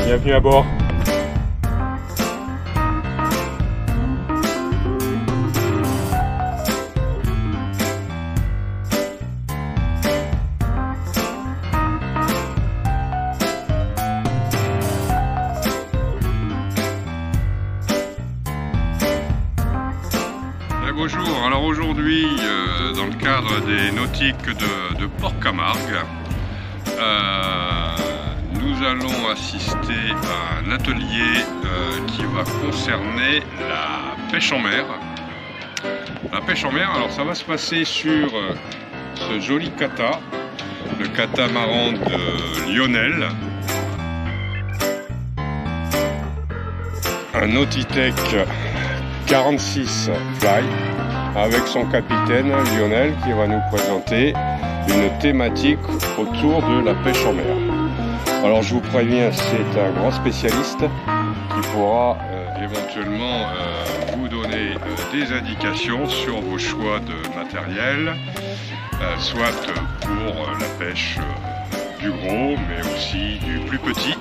Bienvenue à bord. Bonjour, alors aujourd'hui dans le cadre des nautiques de Port-Camargue, nous allons assister à un atelier qui va concerner la pêche en mer. La pêche en mer, alors ça va se passer sur ce joli kata, le catamaran de Lionel, un Nautitech 46 Fly avec son capitaine Lionel qui va nous présenter une thématique autour de la pêche en mer. Alors je vous préviens, c'est un grand spécialiste qui pourra éventuellement vous donner des indications sur vos choix de matériel, soit pour la pêche du gros mais aussi du plus petit.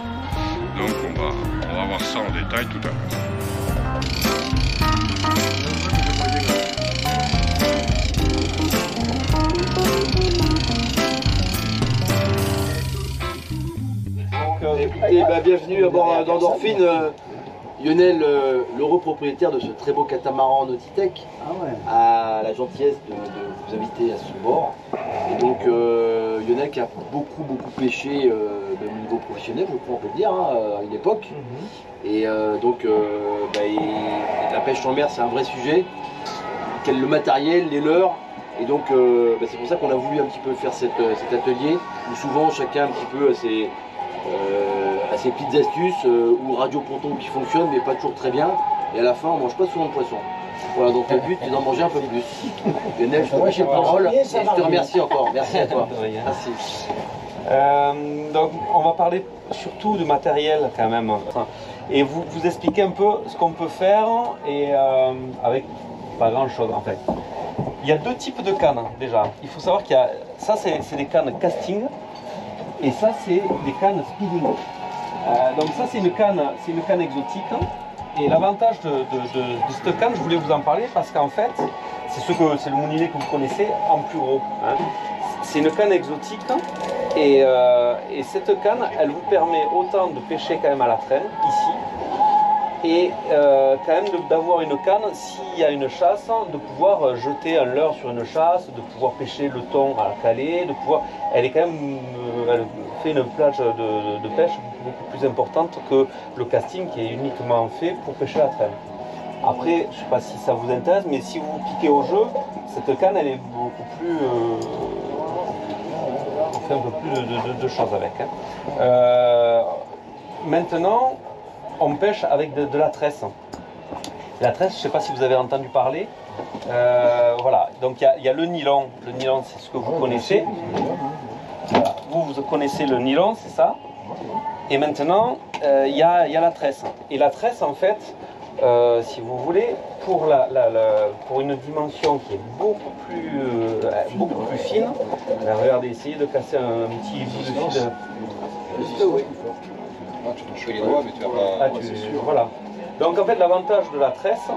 Donc on va voir ça en détail tout à l'heure. Écoutez, bienvenue à bord d'Endorphine. Lionel, l'heureux propriétaire de ce très beau catamaran Nautitech, a la gentillesse de vous inviter à son bord. Et donc Lionel qui a beaucoup pêché au niveau professionnel, je crois on peut le dire, à une époque. Et donc la pêche en mer c'est un vrai sujet. Le matériel, les leurres. Et donc c'est pour ça qu'on a voulu un petit peu faire cet atelier où souvent chacun un petit peu a ses petites astuces ou radio ponton qui fonctionne mais pas toujours très bien. Et à la fin on mange pas souvent de poisson. Voilà, donc le but c'est d'en manger un peu plus. Lionel, je te remercie la parole et je te remercie encore. Merci à toi. Merci. Donc on va parler surtout de matériel quand même. Et vous expliquer un peu ce qu'on peut faire et avec pas grand chose en fait. Il y a deux types de cannes déjà. Il faut savoir qu'il y a ça c'est des cannes casting et ça c'est des cannes speeding. Donc ça c'est une canne exotique. Et l'avantage de cette canne, je voulais vous en parler parce qu'en fait c'est le moulinet que vous connaissez en plus gros. C'est une canne exotique et cette canne elle vous permet autant de pêcher quand même à la traîne ici. Et quand même d'avoir une canne, s'il y a une chasse, de pouvoir jeter un leurre sur une chasse, de pouvoir pêcher le thon à la calée, de pouvoir... Elle est quand même... elle fait une plage de pêche beaucoup plus importante que le casting qui est uniquement fait pour pêcher à la traîne. Après, je ne sais pas si ça vous intéresse, mais si vous piquez au jeu, cette canne elle est beaucoup plus... on fait un peu plus de choses avec. Maintenant, on pêche avec de la tresse. La tresse, je ne sais pas si vous avez entendu parler. Voilà, donc il y a le nylon. Le nylon, c'est ce que vous connaissez. Voilà. Vous connaissez le nylon, c'est ça. Et maintenant, il y a la tresse. Et la tresse, en fait, si vous voulez, pour une dimension qui est beaucoup plus fine, regardez, essayez de casser un petit bout de fil. Tu touches les doigts, mais tu vas pas. Voilà. Donc en fait, l'avantage de la tresse,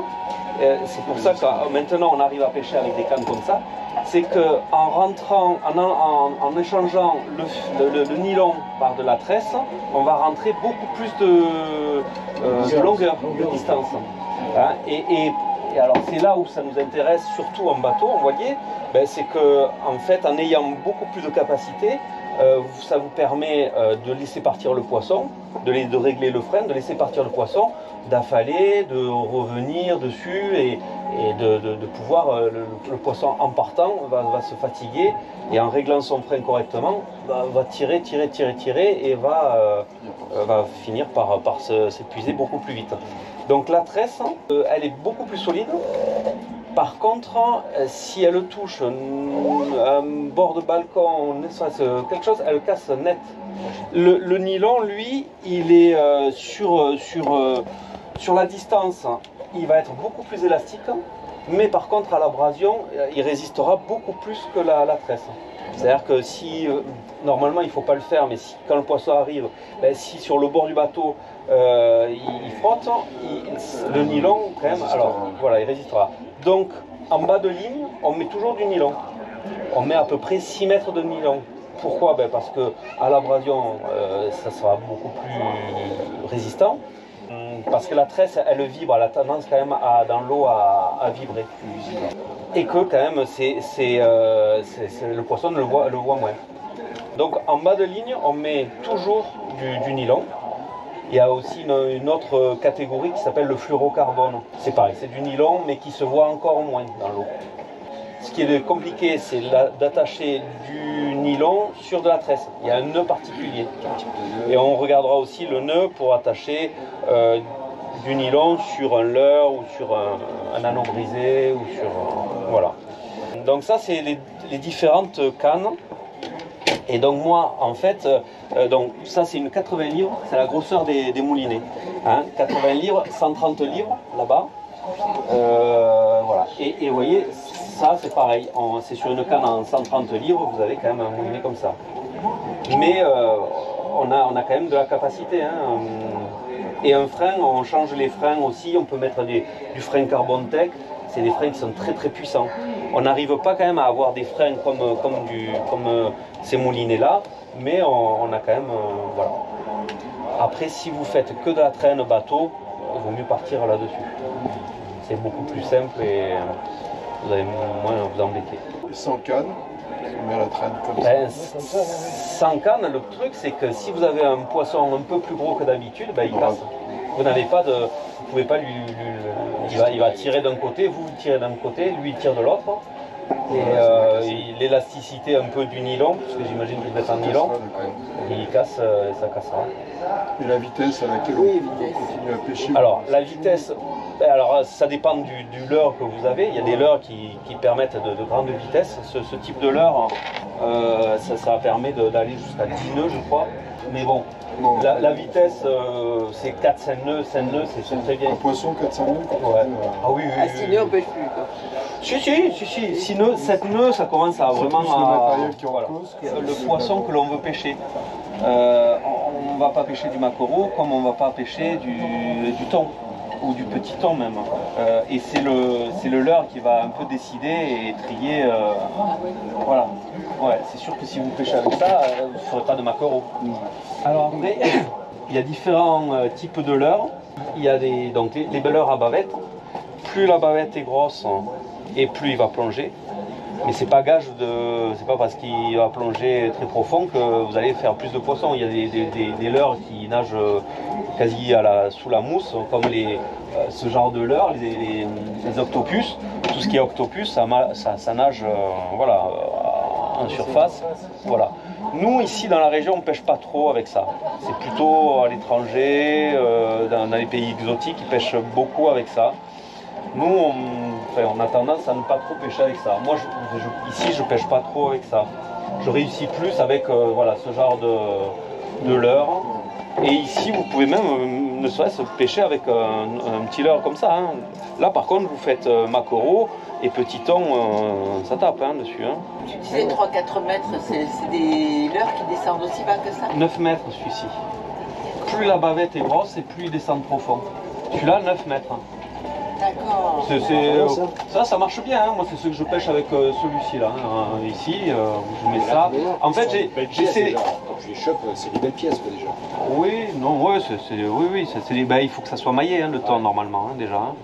c'est pour ça que maintenant on arrive à pêcher avec des cannes comme ça, c'est qu'en rentrant, en échangeant le nylon par de la tresse, on va rentrer beaucoup plus de longueur, de distance. Hein, et alors c'est là où ça nous intéresse, surtout en bateau, vous voyez, c'est qu'en fait, en ayant beaucoup plus de capacité, ça vous permet de laisser partir le poisson, de régler le frein, de laisser partir le poisson, d'affaler, de revenir dessus et de pouvoir, le poisson en partant va se fatiguer et en réglant son frein correctement va tirer et va finir par s'épuiser beaucoup plus vite. Donc la tresse, elle est beaucoup plus solide. Par contre, si elle touche un bord de balcon, quelque chose, elle casse net. Le nylon, lui, il est sur la distance, il va être beaucoup plus élastique, mais par contre à l'abrasion, il résistera beaucoup plus que la tresse. C'est-à-dire que si, normalement il ne faut pas le faire, mais si, quand le poisson arrive, ben, si sur le bord du bateau il frotte, le nylon quand même, alors voilà, il résistera. Donc en bas de ligne, on met toujours du nylon. On met à peu près 6 mètres de nylon. Pourquoi? Ben parce que à l'abrasion, ça sera beaucoup plus résistant. Parce que la tresse, elle vibre, elle a tendance quand même dans l'eau à vibrer. Et que quand même, le poisson le voit moins. Donc en bas de ligne, on met toujours du nylon. Il y a aussi une autre catégorie qui s'appelle le fluorocarbone. C'est pareil, c'est du nylon, mais qui se voit encore moins dans l'eau. Ce qui est compliqué, c'est d'attacher du nylon sur de la tresse. Il y a un nœud particulier. Et on regardera aussi le nœud pour attacher du nylon sur un leurre ou sur un anneau brisé. Ou sur, voilà. Donc ça, c'est les différentes cannes. Et donc moi, en fait, donc ça c'est une 80 livres, c'est la grosseur des moulinets. Hein, 80 livres, 130 livres là-bas. Voilà. Et vous voyez, ça c'est pareil, c'est sur une canne en 130 livres, vous avez quand même un moulinet comme ça. Mais on a quand même de la capacité. Hein. Et un frein, on change les freins aussi, on peut mettre du frein Carbontech. C'est des freins qui sont très très puissants. On n'arrive pas quand même à avoir des freins comme ces moulinets-là, mais on a quand même... voilà. Après, si vous faites que de la traîne bateau, il vaut mieux partir là-dessus. C'est beaucoup plus simple et vous allez moins vous embêter. Et sans canne, on met à la traîne comme ça. Sans canne, le truc c'est que si vous avez un poisson un peu plus gros que d'habitude, ben, il casse. Vous n'avez pas de... Vous pouvez pas il va tirer d'un côté, vous tirez d'un côté, lui il tire de l'autre. Et l'élasticité un peu du nylon, parce que j'imagine qu'il va être en nylon, il casse, ça cassera. Et la vitesse à laquelle on continue à pêcher? Alors la vitesse, alors ça dépend du leurre que vous avez. Il y a des leurres qui permettent de grande vitesse. Ce type de leurre, ça permet d'aller jusqu'à 10 nœuds je crois. Mais bon, la vitesse c'est 4-5 nœuds, 5 nœuds c'est très bien. Un poisson 400 nœuds? Ouais. Ah oui, oui. À 6 nœuds on pêche plus quoi. Si, 6 nœuds, 7 nœuds, ça commence à vraiment voilà. Le poisson que l'on veut pêcher. On ne va pas pêcher du maquereau comme on ne va pas pêcher du thon ou du petit thon même. Et c'est le leurre qui va un peu décider et trier. Voilà. Ouais, c'est sûr que si vous pêchez avec ça, vous ne ferez pas de maquereau. Alors après, il y a différents types de leurres. Il y a donc les leurres à bavette. Plus la bavette est grosse, et plus il va plonger. Mais c'est pas gage c'est pas parce qu'il va plonger très profond que vous allez faire plus de poissons. Il y a des leurres qui nagent quasi sous la mousse, comme ce genre de leurres, les octopus. Tout ce qui est octopus, ça nage voilà, en surface. Voilà. Nous ici dans la région, on pêche pas trop avec ça. C'est plutôt à l'étranger, dans les pays exotiques, ils pêchent beaucoup avec ça. Nous, on a tendance à ne pas trop pêcher avec ça. Moi, ici, je pêche pas trop avec ça. Je réussis plus avec voilà, ce genre de leurre. Et ici, vous pouvez même, ne serait-ce pêcher avec un petit leurre comme ça. Hein. Là, par contre, vous faites maquereau et petit thon, ça tape hein, dessus. Hein. Tu disais 3-4 mètres, c'est des leurres qui descendent aussi bas que ça? 9 mètres, celui-ci. Plus la bavette est grosse et plus il descend profond. Celui-là, 9 mètres. D'accord. Ça marche bien. Hein. Moi, c'est ce que je pêche avec celui-ci là. Hein. Ici, je mets ça. En fait, j'essaie. Quand tu les chopes, c'est des belles pièces quoi, déjà. Oui, non, ouais, il faut que ça soit maillé hein, le thon normalement hein, déjà. Hein,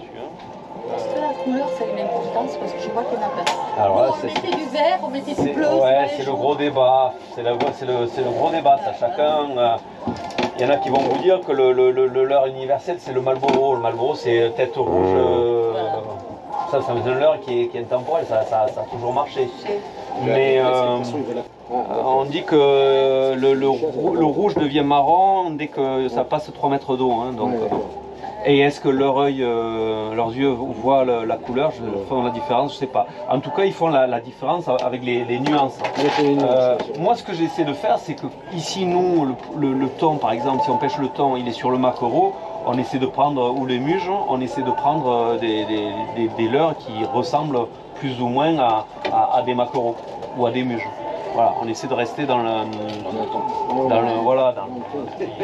est-ce que la couleur, ça a une importance? Parce que je vois qu'il y en a pas. Alors là, on mettait du vert, on mettait du bleu. Ouais, c'est le gros débat. C'est le gros débat. Ça, chacun. Il y en a qui vont vous dire que le leurre universel, c'est le Marlboro. Le Marlboro, c'est tête rouge. Ça, c'est un leurre qui est intemporel. Ça a toujours marché. Mais on dit que le rouge devient marron dès que ça passe 3 mètres d'eau. Hein, donc. Et est-ce que leurs yeux voient la couleur, font la différence, je ne sais pas. En tout cas, ils font la différence avec les nuances. Moi, ce que j'essaie de faire, c'est que ici, nous, le thon, par exemple, si on pêche le thon, il est sur le maquereau, on essaie de prendre, ou les muges, on essaie de prendre des leurres qui ressemblent plus ou moins à des maquereaux ou à des muges. Voilà, on essaie de rester dans le voilà.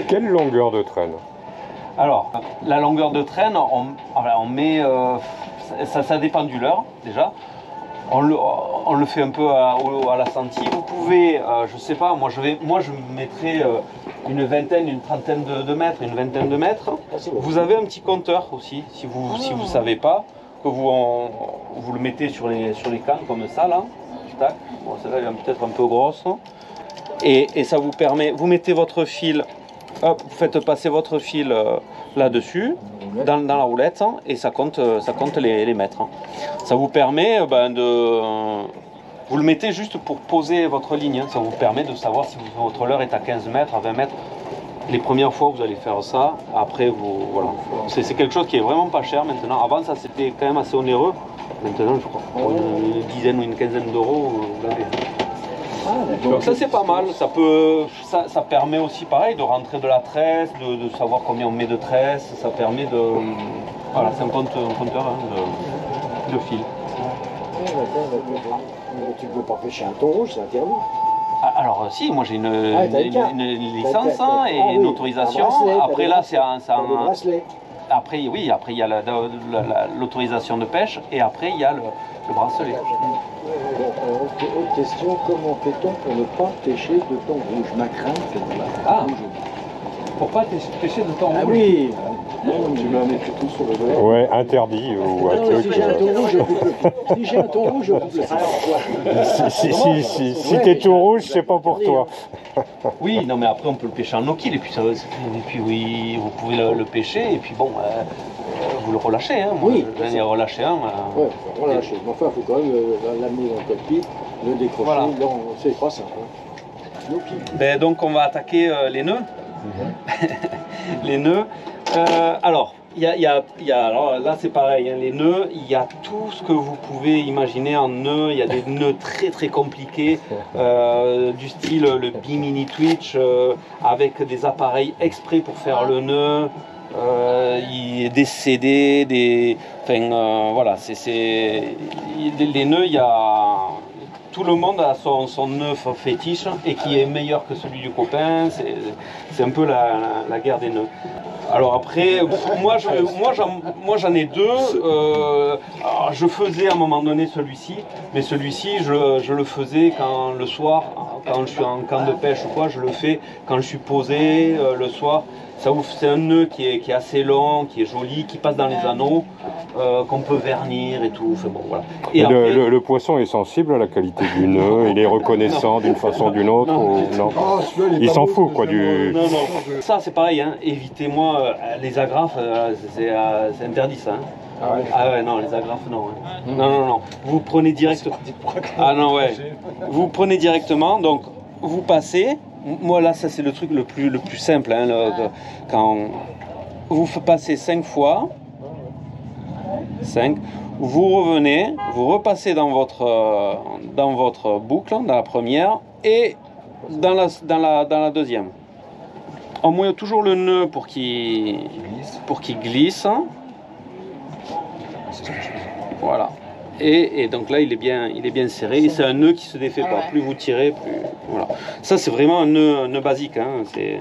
Quelle longueur de traîne? Alors, la longueur de traîne, on met, ça dépend du leurre déjà. On le fait un peu à la sentie. Vous pouvez, je sais pas, moi je mettrais une vingtaine, une trentaine de mètres, une vingtaine de mètres. Vous avez un petit compteur aussi, si vous savez pas, que vous le mettez sur les cannes comme ça là. Tac. Bon, celle-là elle est peut-être un peu grosse. Et ça vous permet, vous mettez votre fil, hop, vous faites passer votre fil là-dessus, dans la roulette, hein, et ça compte les mètres. Hein. Ça vous permet vous le mettez juste pour poser votre ligne, hein. Ça vous permet de savoir si votre leurre est à 15 mètres, à 20 mètres. Les premières fois vous allez faire ça, après voilà. C'est quelque chose qui est vraiment pas cher maintenant. Avant ça c'était quand même assez onéreux. Maintenant je crois pour une dizaine ou une quinzaine d'euros vous l'avez. Donc ça c'est pas mal, ça permet aussi pareil de rentrer de la tresse, de savoir combien on met de tresse, ça permet de... Voilà, c'est un compteur hein, de fil. Tu ne peux pas pêcher un thon rouge, c'est interdit. Alors si, moi j'ai une licence hein, et une autorisation. Après là c'est un bracelet. Après oui, après il y a l'autorisation de pêche et après il y a le bracelet. Autre question, comment fait-on pour ne pas pêcher de thon rouge? Ma crainte, c'est de pour pas pêcher de thon rouge? Ah oui. Tu mets un écriteau sur le verre. Ouais, interdit ou un truc. Si j'ai un thon rouge, je coupe le fil. Si j'ai un thon rouge, je coupe le fil. Si t'es tout rouge, c'est pas pour toi. Oui, non mais après on peut le pêcher en no-kill et puis oui, vous pouvez le pêcher et puis bon, vous le relâchez. Hein. Moi, oui. J'en ai relâché un. Ouais, relâcher. Mais enfin, il faut quand même l'amener dans le cockpit, le décrocher. Voilà. C'est pas simple. Hein. Ben, donc on va attaquer les nœuds. Les nœuds. Alors, alors là c'est pareil, hein, les nœuds, il y a tout ce que vous pouvez imaginer en nœuds. Il y a des nœuds très très compliqués, du style le Bimini Twitch, avec des appareils exprès pour faire le nœud. Des CD, voilà, les nœuds, il y a tout le monde a son nœud fétiche et qui est meilleur que celui du copain. C'est un peu la guerre des nœuds. Alors après, moi j'en ai deux. Je faisais à un moment donné celui-ci, mais celui-ci je le faisais quand le soir, quand je suis en camp de pêche ou quoi, je le fais quand je suis posé le soir. C'est un nœud qui est assez long, qui est joli, qui passe dans les anneaux, qu'on peut vernir et tout. Enfin, bon, voilà. Et après, le poisson est sensible à la qualité du nœud, il est reconnaissant d'une façon ou d'une autre. Non. Il s'en fout quoi du. Non. Ça c'est pareil, hein. Évitez-moi les agrafes, c'est interdit ça. Hein. Ah ouais, non, les agrafes non. Hein. Non. Vous prenez directement. Ah non ouais. Vous prenez directement, donc vous passez. Moi là ça c'est le truc le plus simple hein, quand vous passez 5 fois 5, vous revenez, vous repassez dans votre boucle, dans la première et dans la deuxième. On mouille toujours le nœud pour qu'il glisse. Voilà. Et donc là, il est bien serré. C'est un nœud qui se défait pas. Plus vous tirez, plus voilà. Ça, c'est vraiment un nœud basique. Hein. Tu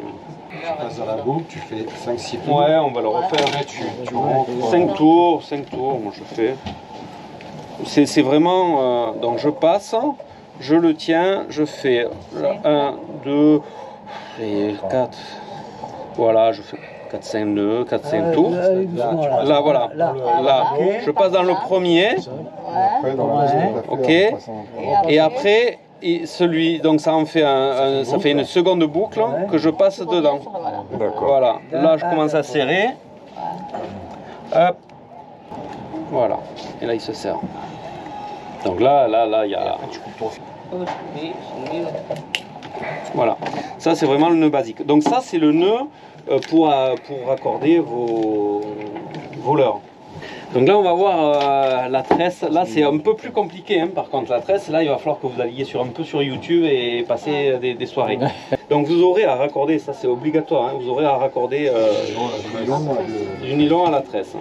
passes dans la boucle, tu fais 5-6 tours. Ouais, on va le refaire. Tu rentres. 5 tours. Moi, je fais. C'est vraiment. Donc, je passe, je le tiens, je fais 1, 2 et 4. Voilà, je fais 4-5 nœuds, 4-5 tours. Là, voilà. Là, je passe dans le premier. Ok. Et après, donc ça en fait ça fait une seconde boucle que je passe dedans. Voilà. Là, je commence à serrer. Hop. Voilà. Et là, il se serre. Donc là, il y a. Voilà. Ça, c'est vraiment le nœud basique. Donc ça, c'est le nœud pour raccorder vos leurres. Donc là on va voir la tresse. Là c'est un peu plus compliqué hein, par contre la tresse. Là il va falloir que vous alliez un peu sur YouTube et passer des soirées. Donc vous aurez à raccorder, ça c'est obligatoire, hein, vous aurez à raccorder du nylon à la tresse.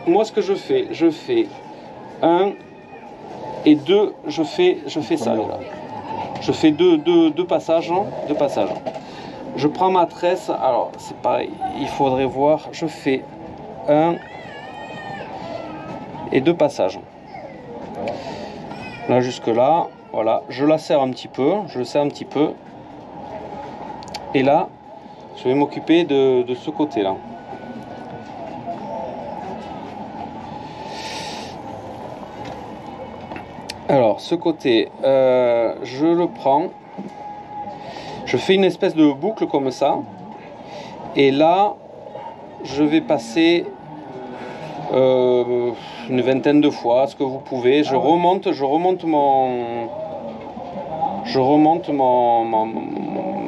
Moi ce que je fais 1 et 2, je fais ça là. Je fais deux passages, deux passages. Je prends ma tresse, alors c'est pareil, il faudrait voir, je fais 1 et 2 passages. Là jusque là, voilà, je la serre un petit peu, je le serre un petit peu. Et là, je vais m'occuper de ce côté-là. Alors, ce côté, je le prends, je fais une espèce de boucle comme ça, et là, je vais passer une vingtaine de fois, ce que vous pouvez. Je remonte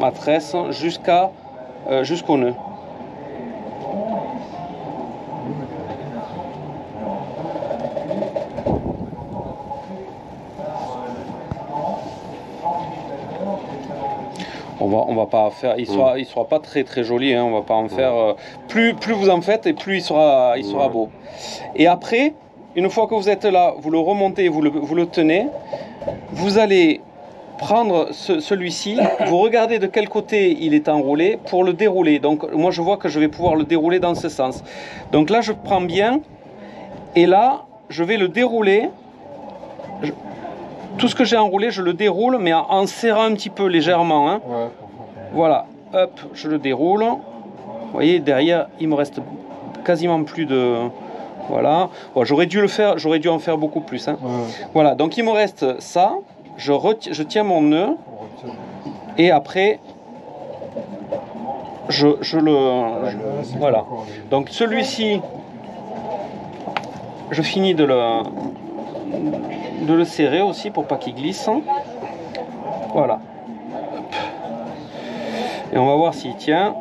ma tresse jusqu'au nœud. On va pas faire, il sera pas très joli, hein, on va pas en faire. Plus vous en faites et plus il sera beau. Et après, une fois que vous êtes là, vous le remontez, vous le tenez, vous allez prendre celui-ci, vous regardez de quel côté il est enroulé pour le dérouler. Donc moi je vois que je vais pouvoir le dérouler dans ce sens. Donc là je prends bien et là je vais le dérouler. Tout ce que j'ai enroulé, je le déroule, mais en serrant un petit peu légèrement. Hein. Ouais. Voilà, hop, je le déroule. Vous voyez, derrière, il me reste quasiment plus de... Voilà. Bon, j'aurais dû en faire beaucoup plus. Hein. Ouais. Voilà, donc il me reste ça. Je tiens mon nœud. Et après, voilà. Donc celui-ci, je finis de le serrer aussi pour pas qu'il glisse. Voilà. Et on va voir s'il tient.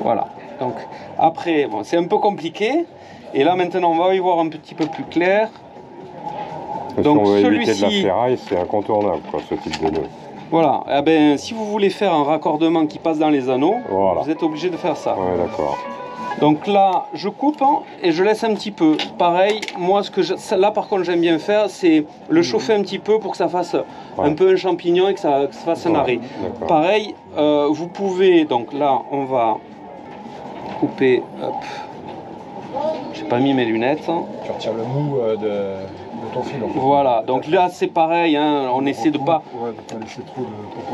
Voilà. Donc après, bon, c'est un peu compliqué. Et là maintenant, on va y voir un petit peu plus clair. Donc celui-ci, de la ferraille, c'est incontournable, quoi, ce type de nœud. Voilà. Eh ben, si vous voulez faire un raccordement qui passe dans les anneaux, voilà, vous êtes obligé de faire ça. Ouais, d'accord. Donc là, je coupe et je laisse un petit peu. Pareil, moi, là par contre, j'aime bien faire, c'est le chauffer un petit peu pour que ça fasse un peu un champignon et que ça fasse un arrêt. Pareil, vous pouvez, donc là, on va couper, hop. J'ai pas mis mes lunettes. Tu retires le mou de ton fil. En fait. Voilà, donc là, c'est pareil, hein, on essaie de pas laisser trop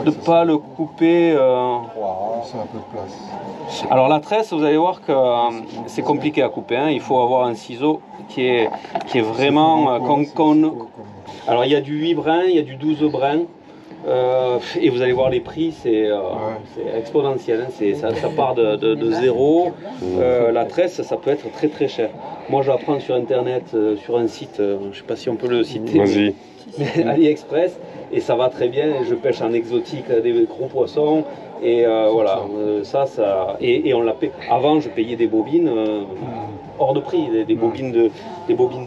de pas le couper. C'est un peu de place. Alors la tresse, vous allez voir que c'est compliqué à couper. Hein. Il faut avoir un ciseau qui est vraiment... Alors il y a du 8 brins, il y a du 12 brins. Et vous allez voir les prix, c'est exponentiel. Hein. Ça part de zéro. La tresse, ça peut être très cher. Moi je la prends sur internet, sur un site, je ne sais pas si on peut le citer. Vas-y. AliExpress. Et ça va très bien, je pêche en exotique des gros poissons, et voilà, et on l'a payé. Avant, je payais des bobines hors de prix, des bobines de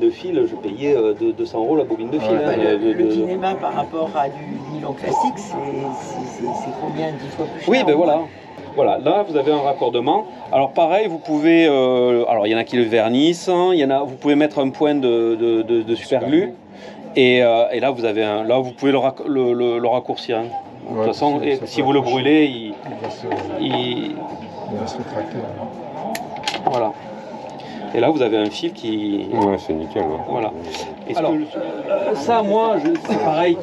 fil, je payais 200 € la bobine de fil. Ouais, hein, le Kinema par rapport à du nylon classique, c'est combien, 10 fois plus cher? Oui, ben voilà. Voilà, là vous avez un raccordement. Alors pareil, vous pouvez, alors il y en a qui le vernissent, hein, vous pouvez mettre un point de superglue. Et là, vous pouvez le raccourcir. Hein. De toute façon, si vous le brûlez, il va se rétracter. Voilà. Et là, vous avez un fil qui... Ouais, c'est nickel. Ouais. Voilà. Alors, ça, moi, c'est pareil.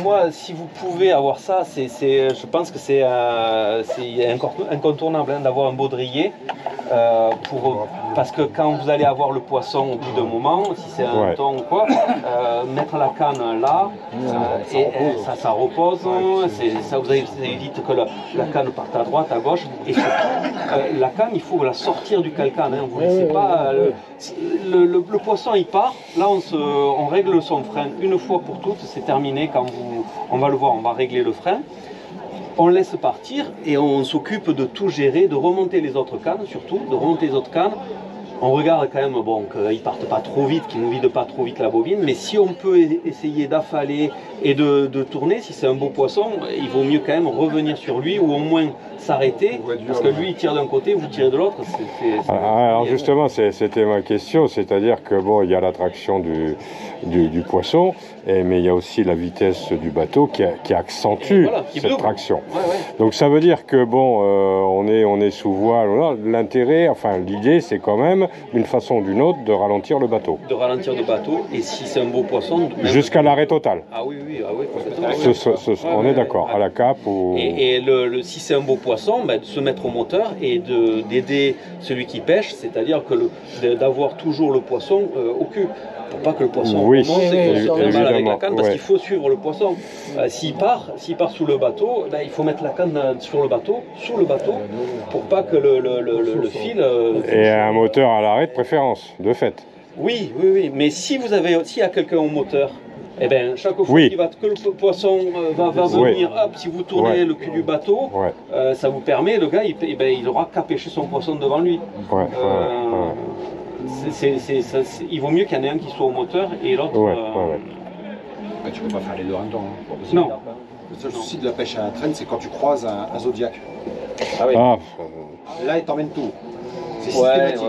Moi, si vous pouvez avoir ça, je pense que c'est incontournable, hein, d'avoir un baudrier. Parce que quand vous allez avoir le poisson au bout d'un moment, si c'est un thon ou quoi, mettre la canne là, ça repose, ça vous évite que la canne parte à droite, à gauche, et surtout, la canne, il faut la sortir du calcan, hein, vous ne laissez pas, le poisson il part, là on règle son frein une fois pour toutes, c'est terminé, on va le voir, on va régler le frein. On laisse partir et on s'occupe de tout gérer, de remonter les autres cannes, surtout, de remonter les autres cannes. On regarde quand même bon, qu'ils ne partent pas trop vite, qu'ils ne vident pas trop vite la bobine, mais si on peut essayer d'affaler et de tourner, si c'est un beau poisson, il vaut mieux quand même revenir sur lui ou au moins s'arrêter, parce que lui il tire d'un côté, vous tirez de l'autre. Alors justement, c'était ma question, c'est-à-dire que bon, il y a l'attraction du poisson, mais il y a aussi la vitesse du bateau qui accentue cette traction. Ouais. Donc ça veut dire que bon, on est sous voile. L'intérêt, enfin l'idée, c'est quand même d'une façon ou d'une autre de ralentir le bateau. De ralentir le bateau, et si c'est un beau poisson, jusqu'à l'arrêt total. Ah oui, complètement. On est d'accord, à la cape ou... Et si c'est un beau poisson, de se mettre au moteur et d'aider celui qui pêche, c'est-à-dire que d'avoir toujours le poisson au cul. Pour pas que le poisson remonte et qu'on se prenne mal avec la canne, parce qu'il faut suivre le poisson. S'il part sous le bateau, il faut mettre la canne sur le bateau, sous le bateau, pour pas que le fil... et un moteur à l'arrêt de préférence, de fait. Oui, mais s'il y a quelqu'un au moteur, eh bien, chaque fois que le poisson va venir, hop, si vous tournez le cul du bateau, ça vous permet, le gars, il aura qu'à pêcher son poisson devant lui. Il vaut mieux qu'il y en ait un qui soit au moteur et l'autre... Tu peux pas faire les deux en même temps. Non. Le seul souci de la pêche à la traîne, c'est quand tu croises un zodiaque. Ah oui. Là, il t'emmène tout. C'est systématique.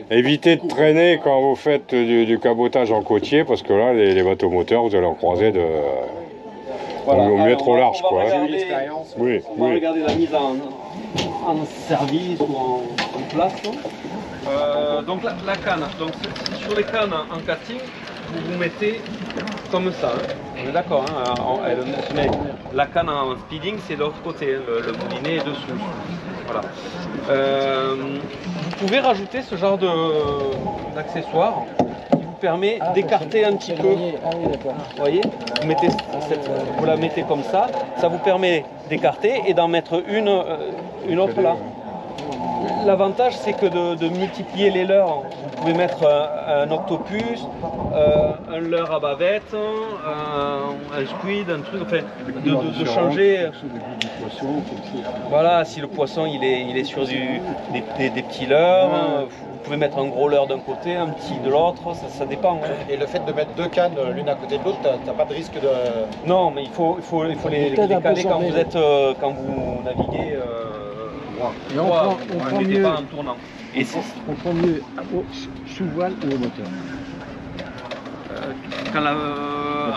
Évitez de traîner quand vous faites du cabotage en côtier, parce que là, les bateaux moteurs, vous allez en croiser de... au mieux trop large, quoi. J'ai eu l'expérience. On va regarder la mise en service ou en place. Donc la canne, donc sur les cannes en casting, vous mettez comme ça. On est d'accord, la canne en speeding, c'est de l'autre côté, le moulinet est dessous. Voilà. Vous pouvez rajouter ce genre d'accessoire qui vous permet d'écarter un petit peu. Vous voyez, vous la mettez comme ça vous permet d'écarter et d'en mettre une autre là. L'avantage, c'est que de multiplier les leurres. Vous pouvez mettre un octopus, un leurre à bavette, un squid, un truc, enfin, de changer. Voilà, si le poisson il est sur des petits leurres, vous pouvez mettre un gros leurre d'un côté, un petit de l'autre, ça dépend. Et le fait de mettre deux cannes l'une à côté de l'autre, t'as pas de risque de... Non, mais il faut les caler quand vous naviguez. Et on prend mieux, pas en tournant. On prend mieux sous voile ou au moteur.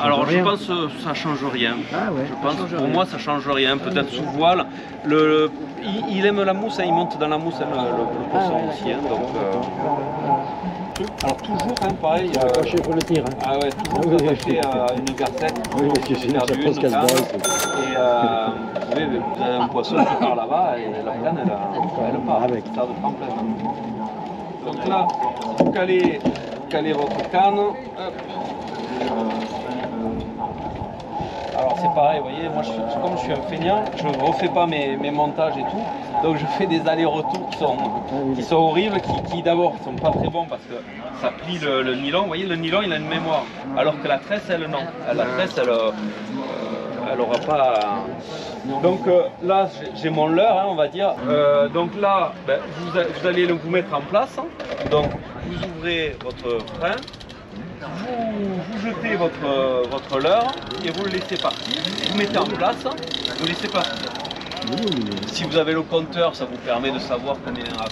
Alors je pense que ça change rien. Je pense pour moi ça change rien. Peut-être sous voile. Il aime la mousse, il monte dans la mousse le poisson aussi. Alors toujours pareil. Accroché pour le tir. Toujours attaché à une garcette. Sinon ça pose casse-bras. Vous avez un poisson qui part là-bas et la canne elle part avec ça de tremplin. Donc là, vous calez votre canne. Hop. Alors c'est pareil, vous voyez, moi comme je suis un feignant, je ne refais pas mes montages et tout, donc je fais des allers-retours qui sont horribles, qui d'abord ne sont pas très bons parce que ça plie le nylon. Vous voyez, le nylon il a une mémoire, alors que la tresse elle non. La tresse elle n'aura pas... Donc là j'ai mon leurre, on va dire. Donc là vous allez vous mettre en place, donc vous ouvrez votre frein. Vous jetez votre leurre et vous le laissez partir. Vous mettez en place, vous laissez partir. Si vous avez le compteur, ça vous permet de savoir à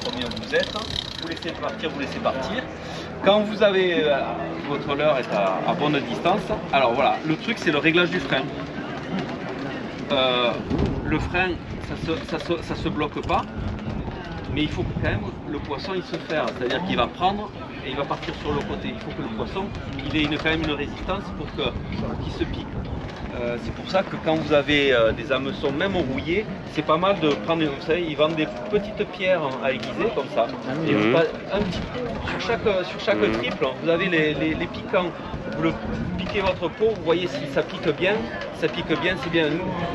combien vous êtes. Vous laissez partir. Quand vous avez votre leurre est à bonne distance, alors voilà, le truc c'est le réglage du frein. Le frein, ça se bloque pas, mais il faut que quand même le poisson il se ferme, c'est-à-dire qu'il va prendre et il va partir sur le côté. Il faut que le poisson il ait quand même une résistance pour qu'il se pique. C'est pour ça que quand vous avez des hameçons même rouillés, c'est pas mal de prendre, vous savez, ils vendent des petites pierres à aiguiser comme ça. Et un petit peu, sur chaque triple, vous avez les piquants. Vous le piquez votre peau, vous voyez si ça pique bien, c'est bien.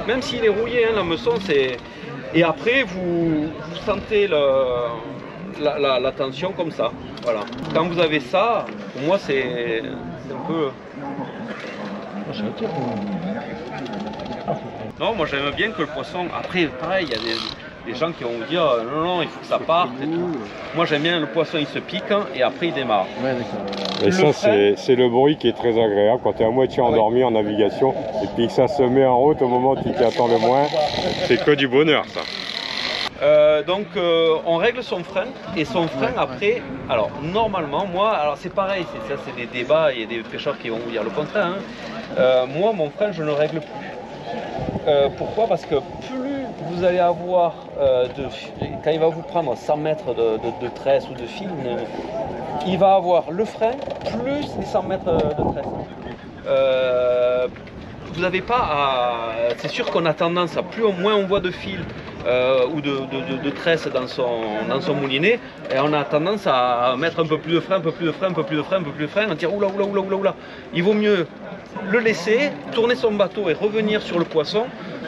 Même s'il est rouillé, l'hameçon, c'est... Et après, vous sentez la tension comme ça. Voilà. Quand vous avez ça, pour moi, c'est un peu... Non, moi j'aime bien que le poisson... Après, pareil, il y a des gens qui vont vous dire non, non, il faut que ça parte et tout. Moi j'aime bien le poisson, il se pique et après il démarre. Ouais, d'accord. Et ça, c'est le bruit qui est très agréable quand tu es à moitié endormi en navigation et puis que ça se met en route au moment où tu t'y attends le moins. C'est que du bonheur, ça. Donc on règle son frein et son frein après, alors normalement moi, alors c'est pareil, ça c'est des débats, il y a des pêcheurs qui vont vous dire le contraire, hein. Moi mon frein je ne règle plus. Pourquoi? Parce que plus vous allez avoir, quand il va vous prendre 100 mètres de tresse ou de fil, il va avoir le frein plus les 100 mètres de tresse. Vous n'avez pas à... C'est sûr qu'on a tendance à plus ou moins on voit de fil ou de tresse dans son moulinet, et on a tendance à mettre un peu plus de frein, un peu plus de frein, un peu plus de frein, un peu plus de frein, on dire oula, oula, oula, oula, oula. Il vaut mieux le laisser, tourner son bateau et revenir sur le poisson,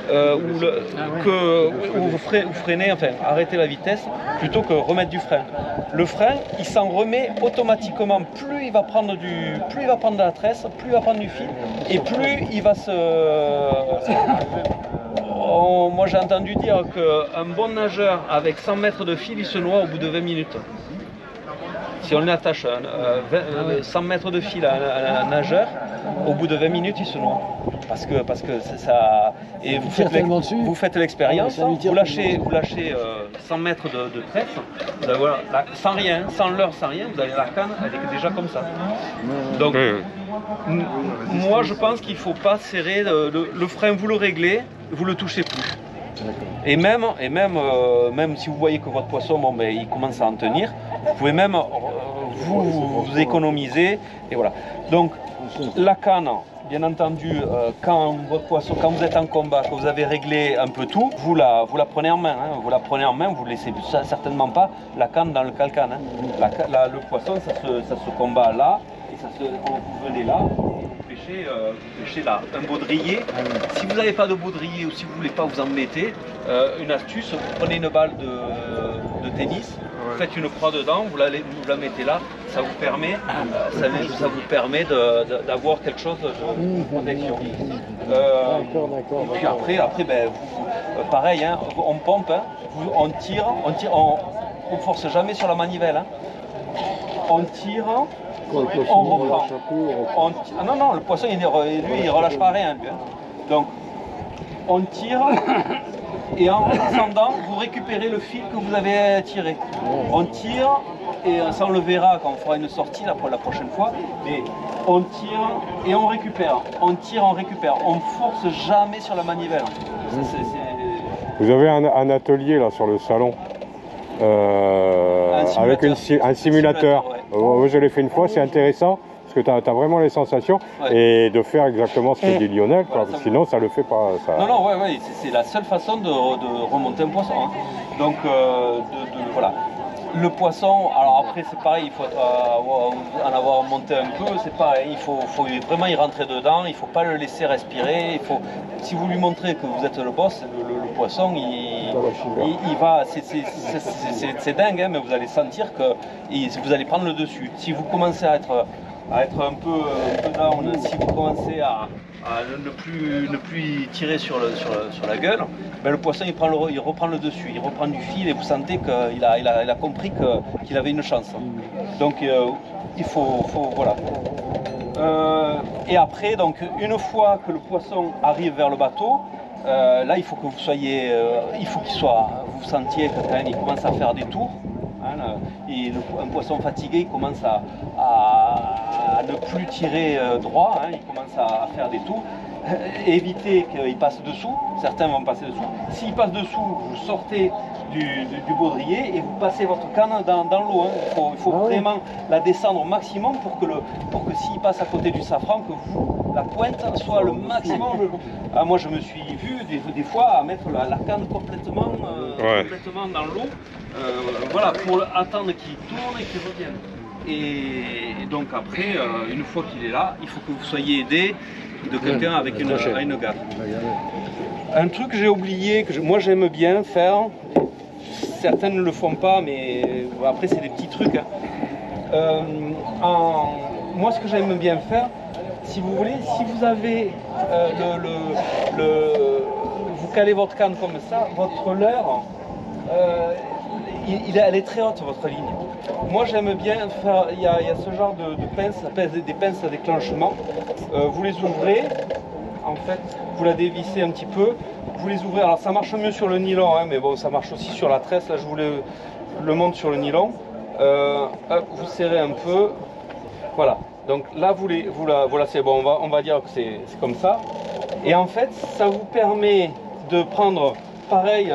ou freiner, enfin arrêter la vitesse, plutôt que remettre du frein. Le frein, il s'en remet automatiquement. Plus il va prendre de la tresse, plus il va prendre du fil, et plus il va se... moi j'ai entendu dire qu'un bon nageur avec 100 mètres de fil, il se noie au bout de 20 minutes. Si on attache 100 mètres de fil à un nageur, au bout de 20 minutes, il se noie. Parce que ça... Et vous faites l'expérience, vous lâchez 100 mètres de tresse, vous allez voir, sans rien, sans leurre, sans rien, vous avez la canne, elle est déjà comme ça. Donc, moi je pense qu'il ne faut pas serrer le frein, vous le réglez, vous le touchez plus. Et même si vous voyez que votre poisson, bon, ben, il commence à en tenir, vous pouvez même vous économiser, et voilà. Donc la canne, bien entendu, quand vous êtes en combat, que vous avez réglé un peu tout, vous la prenez en main. Hein, vous la prenez en main, vous ne laissez certainement pas la canne dans le calcan. Hein. Le poisson, ça se combat là, et vous venez là. Vous pêchez là, un baudrier. Si vous n'avez pas de baudrier ou si vous ne voulez pas vous embêter, une astuce, vous prenez une balle de tennis, vous faites une croix dedans, vous la mettez là, ça vous permet d'avoir quelque chose de protection. D'accord. Puis après ben, pareil, hein, on pompe, hein, on tire, on force jamais sur la manivelle. Hein. On tire. On reprend. Non, le poisson, lui, il relâche pas rien. Lui, hein. Donc, on tire et en descendant, vous récupérez le fil que vous avez tiré. On tire et ça, on le verra quand on fera une sortie la prochaine fois. Mais on tire et on récupère. On tire, on récupère. On force jamais sur la manivelle. Vous avez un atelier là sur le salon. Avec un simulateur. Ouais. Je l'ai fait une fois, c'est intéressant parce que tu as vraiment les sensations et de faire exactement ce que dit Lionel, voilà, sinon ça le fait pas. Ça... Non, c'est la seule façon de remonter un poisson. Hein. Donc voilà. Le poisson, alors après c'est pareil, il faut en avoir monté un peu, c'est pareil, il faut vraiment y rentrer dedans, il ne faut pas le laisser respirer, si vous lui montrez que vous êtes le boss, le poisson, il va, c'est dingue, hein, mais vous allez sentir que vous allez prendre le dessus. Si vous commencez à être un peu down, si vous commencez à ne plus tirer sur la gueule, ben le poisson il reprend le dessus, il reprend du fil et vous sentez qu'il a compris qu'il avait une chance. Donc il faut voilà. Et après, donc une fois que le poisson arrive vers le bateau, là il faut que vous soyez, vous sentiez que quand même il commence à faire des tours. Hein, et un poisson fatigué, il commence à ne plus tirer droit, hein, il commence à faire des tours. Évitez qu'il passe dessous, certains vont passer dessous. S'il passe dessous, vous sortez du baudrier et vous passez votre canne dans l'eau. Hein. Il faut vraiment la descendre au maximum pour que s'il passe à côté du safran, que la pointe soit le maximum. Moi je me suis vu des fois à mettre la canne complètement dans l'eau, voilà, pour attendre qu'il tourne et qu'il revienne. Et donc après, une fois qu'il est là, il faut que vous soyez aidé de quelqu'un avec une gaffe. Un truc que j'ai oublié, que moi j'aime bien faire, certains ne le font pas, mais après c'est des petits trucs. Hein. Moi ce que j'aime bien faire, si vous voulez, si vous avez vous calez votre canne comme ça, votre leurre, elle est très haute votre ligne. Moi j'aime bien faire, il y a ce genre de pinces, des pinces à déclenchement. Vous les ouvrez, en fait, vous la dévissez un petit peu, vous les ouvrez. Alors ça marche mieux sur le nylon, hein, mais bon, ça marche aussi sur la tresse. Là je vous le montre sur le nylon. Hop, vous serrez un peu. Voilà. Donc là voilà, c'est bon. On va dire que c'est comme ça. Et en fait, ça vous permet de prendre pareil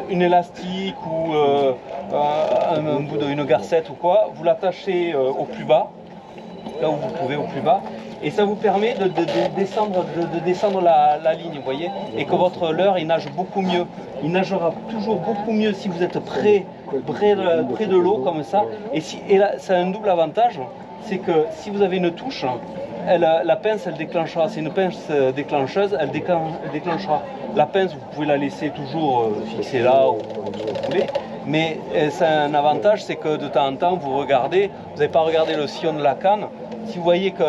une élastique ou un bout d'une garcette ou quoi. Vous l'attachez au plus bas, là où vous pouvez au plus bas. Et ça vous permet de descendre la ligne, vous voyez, et que votre leurre il nage beaucoup mieux. Il nagera toujours beaucoup mieux si vous êtes près de l'eau comme ça. Et là, ça a un double avantage, c'est que si vous avez une touche, la pince elle déclenchera. C'est une pince déclencheuse, elle déclenchera. La pince, vous pouvez la laisser toujours fixée là où vous voulez. Mais c'est un avantage, c'est que de temps en temps, vous regardez, vous n'avez pas regardé le sillon de la canne. Si vous voyez que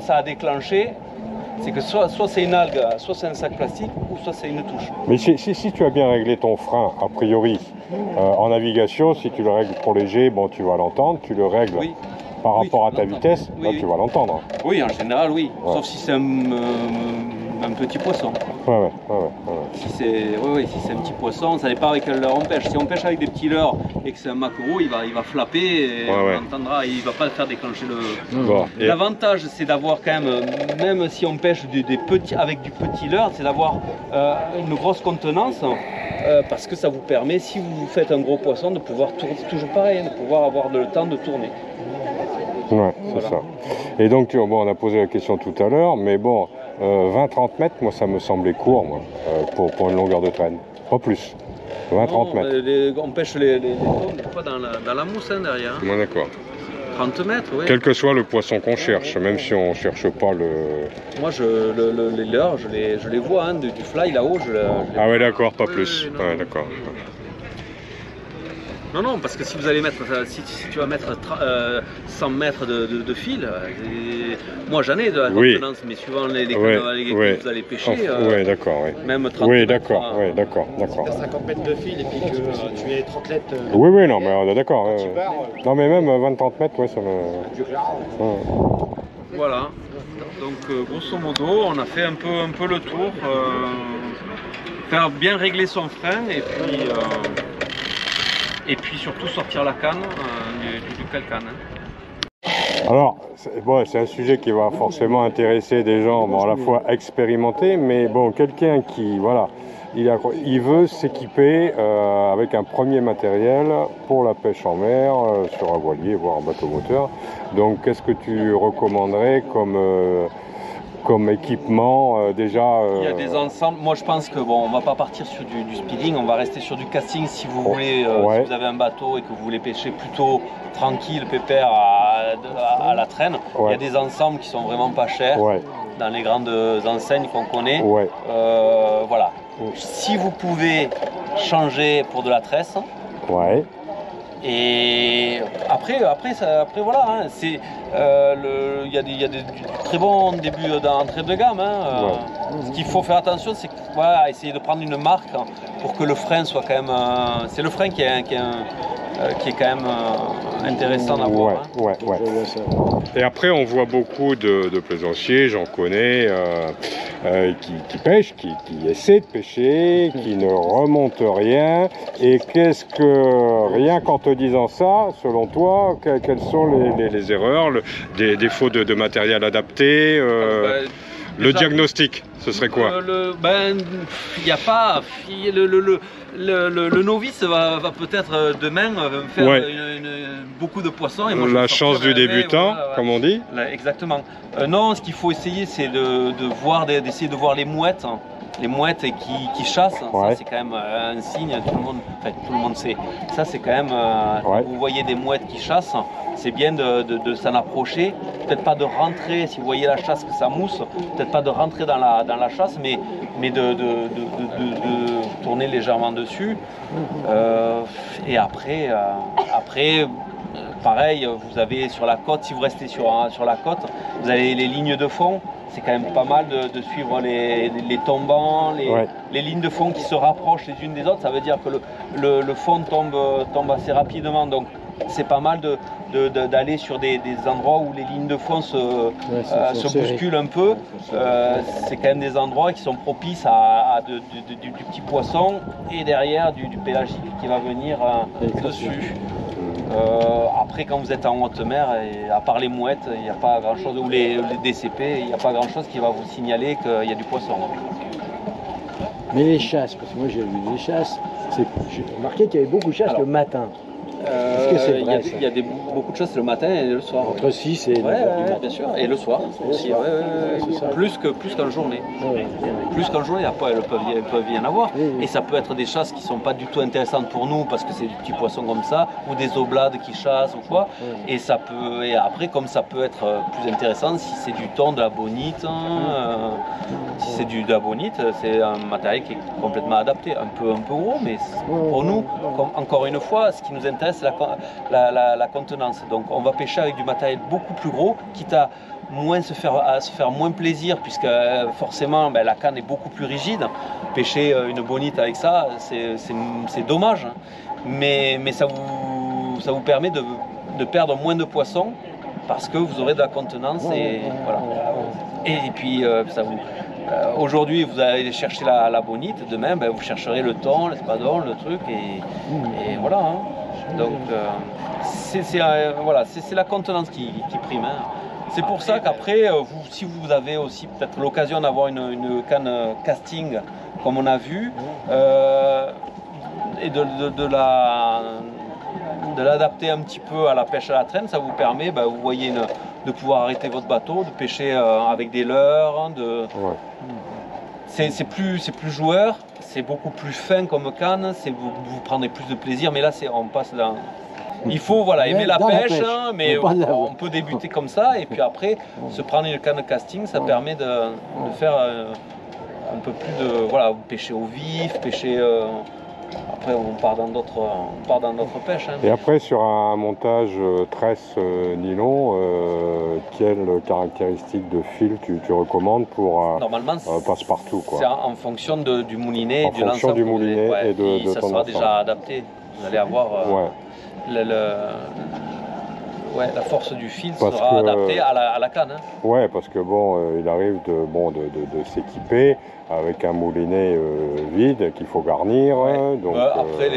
ça a déclenché, c'est que soit c'est une algue, soit c'est un sac plastique, ou soit c'est une touche. Mais si tu as bien réglé ton frein, a priori, en navigation, si tu le règles trop léger, bon, tu vas l'entendre, tu le règles par rapport à ta vitesse, là, tu vas l'entendre. Oui, en général, oui, sauf si c'est un petit poisson. Ouais. Si c'est un petit poisson, ça dépend avec quel leurre on pêche. Si on pêche avec des petits leurrs et que c'est un maquereau, il va flapper et on entendra, il ne va pas faire déclencher le... Bon, L'avantage, c'est d'avoir quand même si on pêche avec du petit leurre, c'est d'avoir une grosse contenance. Parce que ça vous permet, si vous faites un gros poisson, de pouvoir tourner, toujours pareil, de pouvoir avoir le temps de tourner. Ouais, c'est ça. Et donc, bon, on a posé la question tout à l'heure, mais bon, 20-30 mètres, moi, ça me semblait court, moi, pour une longueur de traîne. Pas plus. 20-30 mètres. On pêche les thons, des fois, dans la mousse, hein, derrière. Ouais, d'accord. 30 mètres, oui. Quel que soit le poisson qu'on cherche, même si on ne cherche pas le... Moi, les leurres, je les vois, hein, du fly là-haut. Ah ouais, d'accord, pas plus. Non. Ouais, d'accord. Non, parce que si vous allez mettre, si tu vas mettre 100 mètres de fil, moi j'en ai de la contenance, mais suivant les que vous allez pêcher, d'accord, même 30 oui, mètres. d'accord, oui, d'accord. Si tu as 50 mètres de fil et puis que tu es trottelette... Oui, non, mais on est d'accord. Non, mais même 20-30 mètres, ça me... Voilà, donc grosso modo, on a fait un peu le tour, faire bien régler son frein et puis surtout sortir la canne du calcan. Alors, c'est un sujet qui va forcément intéresser des gens à la fois expérimentés, mais bon, quelqu'un qui, voilà, il veut s'équiper avec un premier matériel pour la pêche en mer, sur un voilier, voire un bateau moteur. Donc, qu'est-ce que tu recommanderais comme équipement déjà Il y a des ensembles. Moi je pense que bon, on va pas partir sur du speeding, on va rester sur du casting si vous voulez, si vous avez un bateau et que vous voulez pêcher plutôt tranquille, pépère à la traîne. Il y a des ensembles qui sont vraiment pas chers dans les grandes enseignes qu'on connaît. Voilà. Si vous pouvez changer pour de la tresse. Et après voilà, hein, c'est il y a des très bons débuts d'entrée de gamme. Ce qu'il faut faire attention, c'est essayer de prendre une marque pour que le frein soit quand même. C'est le frein qui est quand même intéressant à voir. Et après, on voit beaucoup de plaisanciers, j'en connais, qui pêchent, qui essaient de pêcher, qui ne remontent rien. Et qu'est-ce que, rien qu'en te disant ça, selon toi, quelles sont les erreurs, des défauts de matériel adapté, le diagnostic, ce serait quoi? Il n'y a pas... Le novice va peut-être demain faire beaucoup de poissons. Et moi, la chance du débutant, comme on dit. Exactement. Non, ce qu'il faut essayer, c'est d'essayer de voir les mouettes. Les mouettes qui chassent, ça c'est quand même un signe, tout le monde sait. Ça c'est quand même, vous voyez des mouettes qui chassent, c'est bien de s'en approcher. Peut-être pas de rentrer, si vous voyez la chasse que ça mousse, peut-être pas de rentrer dans la chasse, mais de tourner légèrement dessus. Et après, pareil, vous avez sur la côte, si vous restez sur la côte, vous avez les lignes de fond. c'est quand même pas mal de suivre les tombants, les lignes de fond qui se rapprochent les unes des autres. Ça veut dire que le fond tombe assez rapidement. Donc c'est pas mal d'aller sur des endroits où les lignes de fond se bousculent un peu. C'est quand même des endroits qui sont propices à du petit poisson et derrière du pélagique qui va venir dessus. Après, quand vous êtes en haute mer, et à part les mouettes, il n'y a pas grand chose, ou les DCP, il n'y a pas grand chose qui va vous signaler qu'il y a du poisson. Mais les chasses, parce que moi j'ai vu des chasses, j'ai remarqué qu'il y avait beaucoup de chasses le matin. Est-ce que c'est vrai? Il y a beaucoup de choses le matin et le soir. Entre 6 et 9 heures du matin. Bien sûr, et le soir aussi. Plus qu'en journée. Plus qu'en journée, après, elles peuvent y en avoir. Et ça peut être des chasses qui ne sont pas du tout intéressantes pour nous parce que c'est du petit poisson comme ça, ou des oblades qui chassent ou quoi. Et après, comme ça peut être plus intéressant, si c'est du thon, de la bonite, si c'est de la bonite, c'est un matériel qui est complètement adapté. Un peu gros, mais pour nous, encore une fois, ce qui nous intéresse, c'est la contenance. Donc on va pêcher avec du matériel beaucoup plus gros, quitte à se faire moins plaisir, puisque forcément la canne est beaucoup plus rigide. Pêcher une bonite avec ça, c'est dommage, hein. Mais ça vous permet de perdre moins de poissons parce que vous aurez de la contenance et voilà. Et puis aujourd'hui vous allez chercher la bonite, demain vous chercherez le thon, l'espadon, le truc et voilà, hein. Donc c'est la contenance qui prime, hein. C'est pour ça qu'après, si vous avez aussi peut-être l'occasion d'avoir une canne casting comme on a vu, et de l'adapter un petit peu à la pêche à la traîne, ça vous permet, vous voyez, de pouvoir arrêter votre bateau, de pêcher avec des leurres, hein, c'est plus joueur, c'est beaucoup plus fin comme canne, vous prendrez plus de plaisir, mais là on passe dans... Il faut aimer la pêche, hein, mais on peut débuter comme ça, et puis après se prendre une canne casting, ça permet de faire un peu plus de pêcher au vif, pêcher. Après on part dans d'autres pêches. Hein. Et après sur un montage tresse nylon, quelles caractéristiques de fil tu recommandes pour normalement passe-partout, quoi? C'est en fonction du moulinet, en fonction du moulinet et de ça ton sera ensemble. déjà adapté. Vous allez avoir la force du fil sera adaptée à la canne. Hein. Ouais, parce que il arrive de s'équiper avec un moulinet vide qu'il faut garnir. Ouais. Donc, après,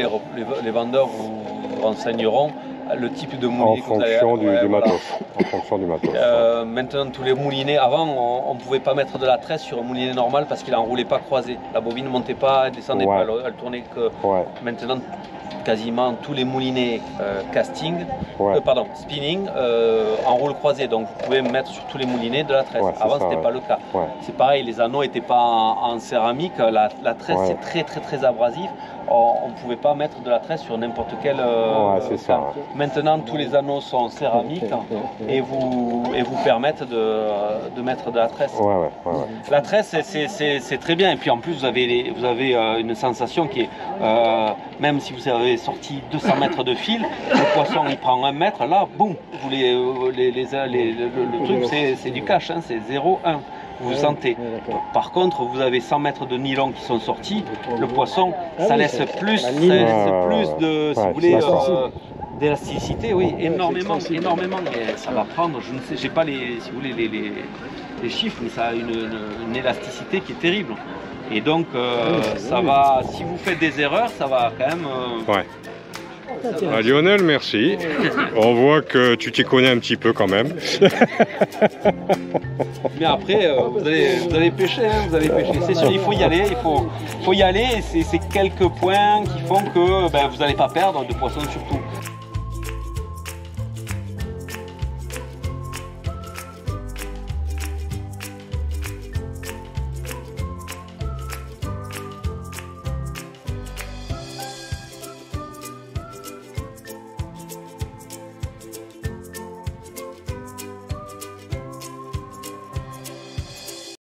les vendeurs vous renseigneront le type de moulinet en fonction du matos. En fonction du matos. Maintenant, tous les moulinets, avant, on ne pouvait pas mettre de la tresse sur un moulinet normal parce qu'il n'enroulait pas croisé. La bobine ne montait pas, elle ne descendait pas, elle tournait que. Ouais. Maintenant, quasiment tous les moulinets spinning enroulent croisé, donc vous pouvez mettre sur tous les moulinets de la tresse. Avant c'était pas le cas. C'est pareil, les anneaux n'étaient pas en céramique, la tresse c'est très très très abrasif, on ne pouvait pas mettre de la tresse sur n'importe quel Maintenant tous les anneaux sont céramiques et vous permettent de mettre de la tresse. La tresse c'est très bien, et puis en plus vous avez une sensation qui est même si vous avez sorti 200 mètres de fil, le poisson il prend 1 mètre, là boum, le truc c'est du cash, hein, c'est 0,1. Vous sentez. Par contre, vous avez 100 mètres de nylon qui sont sortis, le poisson, ça laisse plus de, si vous voulez, d'élasticité, oui, énormément. Et ça va prendre, je ne sais, j'ai pas si vous voulez, les chiffres, mais ça a une élasticité qui est terrible. Et donc, ça va, si vous faites des erreurs, ça va quand même... Lionel, merci. On voit que tu t'y connais un petit peu quand même. Mais après, vous allez pêcher, hein, C'est sûr, il faut y aller, et c'est quelques points qui font que vous n'allez pas perdre de poissons surtout.